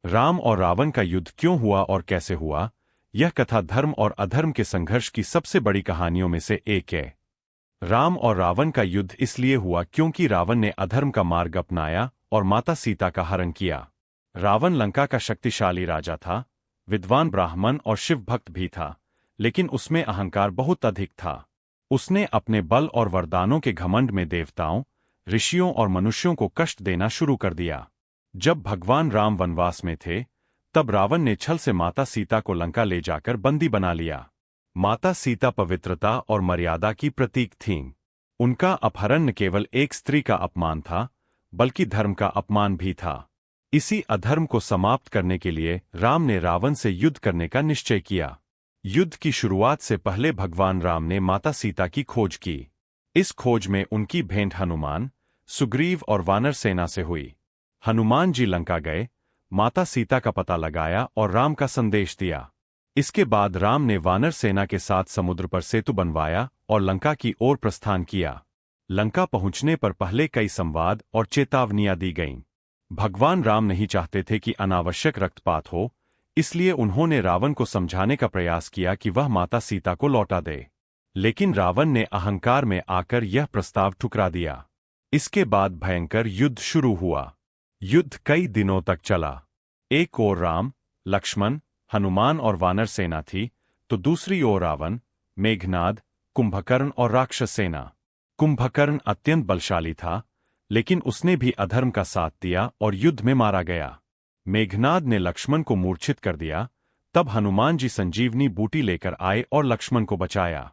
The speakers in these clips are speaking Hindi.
राम और रावण का युद्ध क्यों हुआ और कैसे हुआ? यह कथा धर्म और अधर्म के संघर्ष की सबसे बड़ी कहानियों में से एक है। राम और रावण का युद्ध इसलिए हुआ क्योंकि रावण ने अधर्म का मार्ग अपनाया और माता सीता का हरण किया। रावण लंका का शक्तिशाली राजा था, विद्वान ब्राह्मण और शिव भक्त भी था, लेकिन उसमें अहंकार बहुत अधिक था। उसने अपने बल और वरदानों के घमंड में देवताओं, ऋषियों और मनुष्यों को कष्ट देना शुरू कर दिया। जब भगवान राम वनवास में थे, तब रावण ने छल से माता सीता को लंका ले जाकर बंदी बना लिया। माता सीता पवित्रता और मर्यादा की प्रतीक थीं। उनका अपहरण न केवल एक स्त्री का अपमान था, बल्कि धर्म का अपमान भी था। इसी अधर्म को समाप्त करने के लिए राम ने रावण से युद्ध करने का निश्चय किया। युद्ध की शुरुआत से पहले भगवान राम ने माता सीता की खोज की। इस खोज में उनकी भेंट हनुमान, सुग्रीव और वानर सेना से हुई। हनुमान जी लंका गए, माता सीता का पता लगाया और राम का संदेश दिया। इसके बाद राम ने वानर सेना के साथ समुद्र पर सेतु बनवाया और लंका की ओर प्रस्थान किया। लंका पहुंचने पर पहले कई संवाद और चेतावनियां दी गईं। भगवान राम नहीं चाहते थे कि अनावश्यक रक्तपात हो, इसलिए उन्होंने रावण को समझाने का प्रयास किया कि वह माता सीता को लौटा दे। लेकिन रावण ने अहंकार में आकर यह प्रस्ताव ठुकरा दिया। इसके बाद भयंकर युद्ध शुरू हुआ। युद्ध कई दिनों तक चला। एक ओर राम, लक्ष्मण, हनुमान और वानर सेना थी, तो दूसरी ओर रावण, मेघनाद, कुंभकर्ण और राक्षस सेना। कुंभकर्ण अत्यंत बलशाली था, लेकिन उसने भी अधर्म का साथ दिया और युद्ध में मारा गया। मेघनाद ने लक्ष्मण को मूर्छित कर दिया। तब हनुमान जी संजीवनी बूटी लेकर आए और लक्ष्मण को बचाया।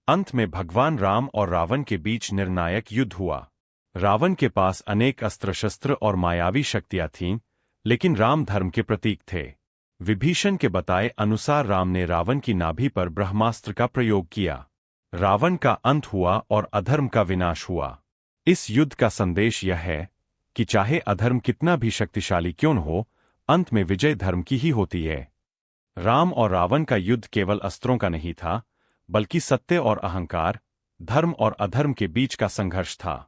अंत में भगवान राम और रावण के बीच निर्णायक युद्ध हुआ। रावण के पास अनेक अस्त्र शस्त्र और मायावी शक्तियां थीं, लेकिन राम धर्म के प्रतीक थे। विभीषण के बताए अनुसार राम ने रावण की नाभि पर ब्रह्मास्त्र का प्रयोग किया। रावण का अंत हुआ और अधर्म का विनाश हुआ। इस युद्ध का संदेश यह है कि चाहे अधर्म कितना भी शक्तिशाली क्यों न हो, अंत में विजय धर्म की ही होती है। राम और रावण का युद्ध केवल अस्त्रों का नहीं था, बल्कि सत्य और अहंकार, धर्म और अधर्म के बीच का संघर्ष था।